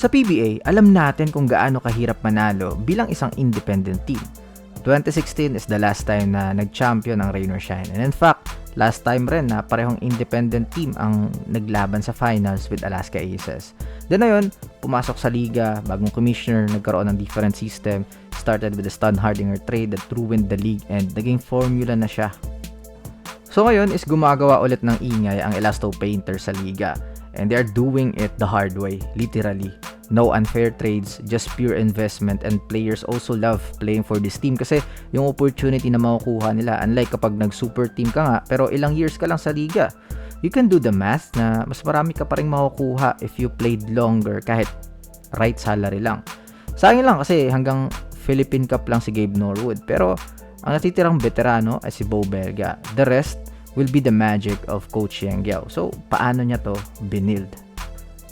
Sa PBA, alam natin kung gaano kahirap manalo bilang isang independent team. 2016 is the last time na nag-champion ang Rain or Shine. And in fact, last time rin na parehong independent team ang naglaban sa finals with Alaska Aces. Then na yun, pumasok sa liga, bagong commissioner, nagkaroon ng different system, started with the Stan Hardinger trade that ruined the league and naging formula na siya. So ngayon is gumagawa ulit ng ingay ang Elasto Painter sa liga. And they are doing it the hard way, literally. No unfair trades, just pure investment, and players also love playing for this team kasi yung opportunity na makukuha nila, unlike kapag nag-super team ka nga pero ilang years ka lang sa liga, you can do the math na mas marami ka pa rin makukuha if you played longer kahit right salary lang. Sayang lang kasi hanggang Philippine Cup lang si Gabe Norwood, pero ang natitirang veterano ay si Bo Belga. The rest will be the magic of Coach Yeng Guiao. So, paano niya to binild?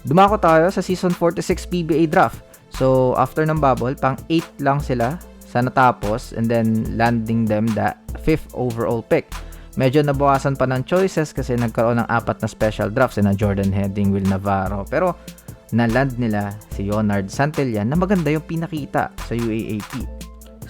Dumako tayo sa Season 46 PBA Draft. So, after ng bubble, pang 8 lang sila sa natapos and then landing them the 5th overall pick. Medyo nabawasan pa ng choices kasi nagkaroon ng 4 na special drafts na Jordan Heading, Will Navarro. Pero, na-land nila si Leonard Santillan na maganda yung pinakita sa UAAP.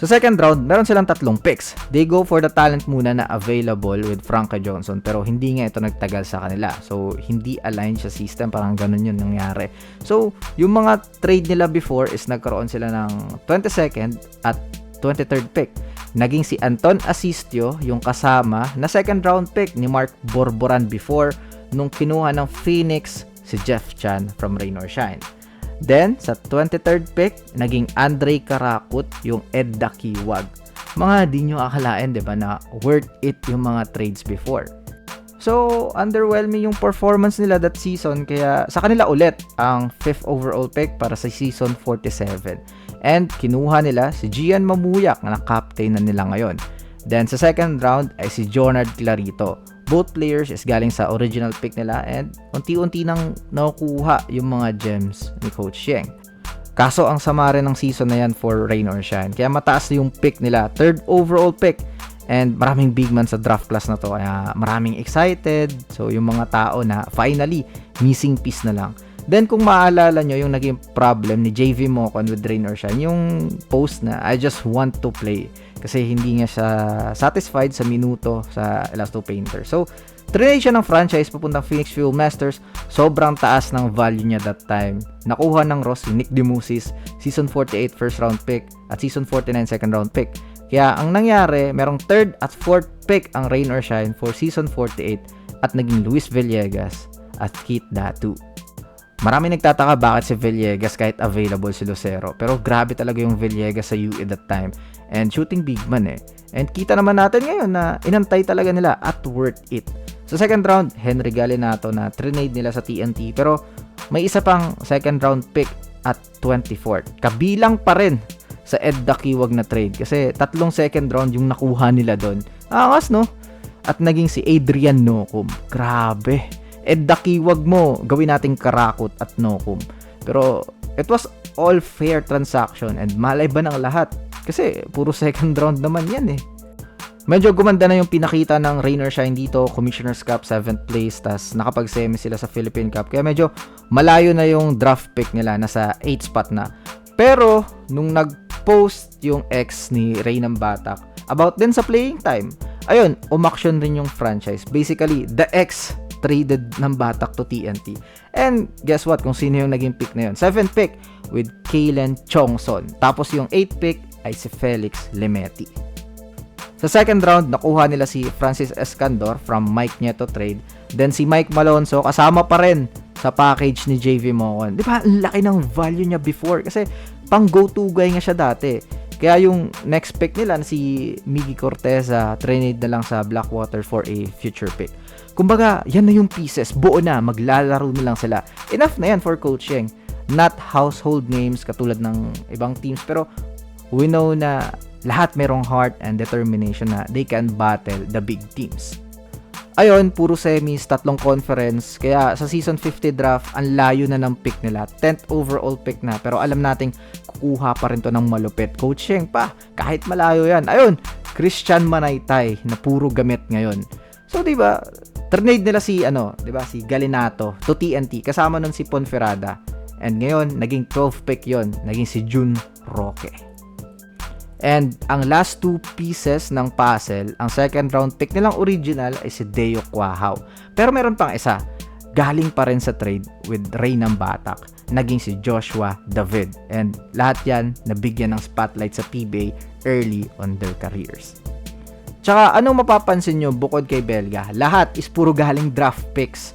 Sa second round, meron silang 3 picks. They go for the talent muna na available with Franca Johnson pero hindi nga ito nagtagal sa kanila. So, hindi aligned sa system. Parang ganun yun nangyari. So, yung mga trade nila before is nagkaroon sila ng 22nd at 23rd pick. Naging si Anton Asistio yung kasama na second round pick ni Mark Borboran before nung kinuha ng Phoenix si Jeff Chan from Rain or Shine. Then, sa 23rd pick, naging Andre Karakut, yung Edda Kiwag. Mga di nyo akalain, diba, na worth it yung mga trades before. So, underwhelming yung performance nila that season, kaya sa kanila ulit ang 5th overall pick para sa season 47. And, kinuha nila si Gian Mamuyak na captain na nila ngayon. Then, sa second round ay si Jonard Clarito. Both players is galing sa original pick nila and unti-unti nang nakukuha yung mga gems ni Coach Yeng. Kaso ang sama rin ng season na yan for Rain or Shine. Kaya mataas yung pick nila, 3rd overall pick. And maraming big man sa draft class na to. Kaya maraming excited. So yung mga tao na finally missing piece na lang. Then kung maalala nyo yung naging problem ni JV Mocon with Rain or Shine, yung post na I just want to play. Kasi hindi nga siya satisfied sa minuto sa Elasto Painter. So, trade siya ng franchise papuntang Phoenix Fuel Masters. Sobrang taas ng value niya that time. Nakuha ng Ross si Nick Demusis, Season 48 first round pick at Season 49 second round pick. Kaya ang nangyari, merong 3rd at 4th pick ang Rain or Shine for Season 48 at naging Luis Villegas at Keith Datu. Marami nagtataka bakit si Villegas kahit available si Lucero. Pero grabe talaga yung Villegas sa UE that time. And shooting big man eh. And kita naman natin ngayon na inantay talaga nila at worth it. Sa second round, Henry Galinato na trinade nila sa TNT. Pero may isa pang second round pick at 24th. Kabilang pa rin sa Edda Kiwag na trade. Kasi 3 second round yung nakuha nila doon. Angas no? At naging si Adrian Nocum. Grabe. Edda Kiwag mo, gawin nating Karakut at Nocum. Pero it was all fair transaction and malay ba ng lahat? Kasi puro second round naman yan eh. Medyo gumanda na yung pinakita ng Rain or Shine dito. Commissioner's Cup 7th place, tas nakapag-semi sila sa Philippine Cup. Kaya medyo malayo na yung draft pick nila, nasa 8th spot na. Pero nung nag-post yung ex ni Ray ng Batak about din sa playing time, ayun, umaksyon rin yung franchise. Basically, the ex traded ng Batak to TNT. And guess what? Kung sino yung naging pick na yun? 7th pick with Kalen Chongson. Tapos yung 8th pick ay si Felix Lemeti. Sa second round, nakuha nila si Francis Escandor from Mike Nieto trade. Then si Mike Malonzo, kasama pa rin sa package ni JV Mocon. Di ba? Ang laki ng value niya before. Kasi pang go-to guy nga siya dati. Kaya yung next pick nila, si Miggy Corteza, trade na lang sa Blackwater for a future pick. Kumbaga, yan na yung pieces. Buo na. Maglalaro na lang sila. Enough na yan for Coach Yeng. Not household names katulad ng ibang teams. Pero we know na lahat merong heart and determination na they can battle the big teams. Ayun, puro semis, 3 conference. Kaya sa season 50 draft, ang layo na ng pick nila. 10th overall pick na. Pero alam nating kukuha pa rin to ng malupit. Coach Yeng pa, kahit malayo yan. Ayun, Christian Manaytay na puro gamit ngayon. So, diba, trade nila si, si Galinato to TNT. Kasama nun si Ponferrada. And ngayon, naging 12th pick yon, naging si Jun Roque. And ang last two pieces ng puzzle, ang second round pick nilang original ay si Deo Quahao. Pero meron pang isa, galing pa rin sa trade with Ray ng Batak, naging si Joshua David. And lahat yan nabigyan ng spotlight sa PBA early on their careers. Tsaka anong mapapansin nyo bukod kay Belga? Lahat is puro galing draft picks.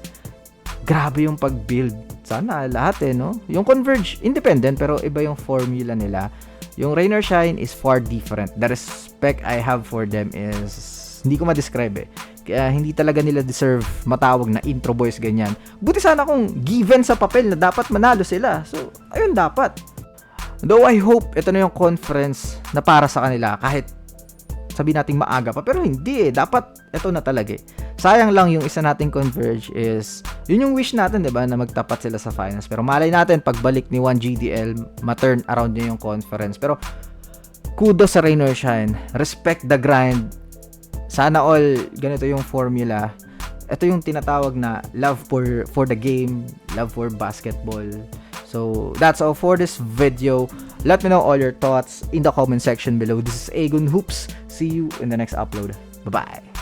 Grabe yung pag-build. Sana lahat no? Yung Converge, independent pero iba yung formula nila. Yung Rain or Shine is far different. The respect I have for them is hindi ko ma-describe Kaya hindi talaga nila deserve matawag na intro boys ganyan. Buti sana kung given sa papel na dapat manalo sila. So, ayun dapat. Though I hope ito na yung conference na para sa kanila kahit sabi nating maaga pa. Pero hindi Dapat ito na talaga Sayang lang yung isa nating Converge is yun yung wish natin, 'di ba, na magtapat sila sa finals. Pero malay natin pagbalik ni 1GDL, ma-turn around niya yung conference. Pero kudos sa Rain or Shine. Respect the grind. Sana all ganito yung formula. Ito yung tinatawag na love for the game, love for basketball. So, that's all for this video. Let me know all your thoughts in the comment section below. This is Agon Hoops. See you in the next upload. Bye-bye.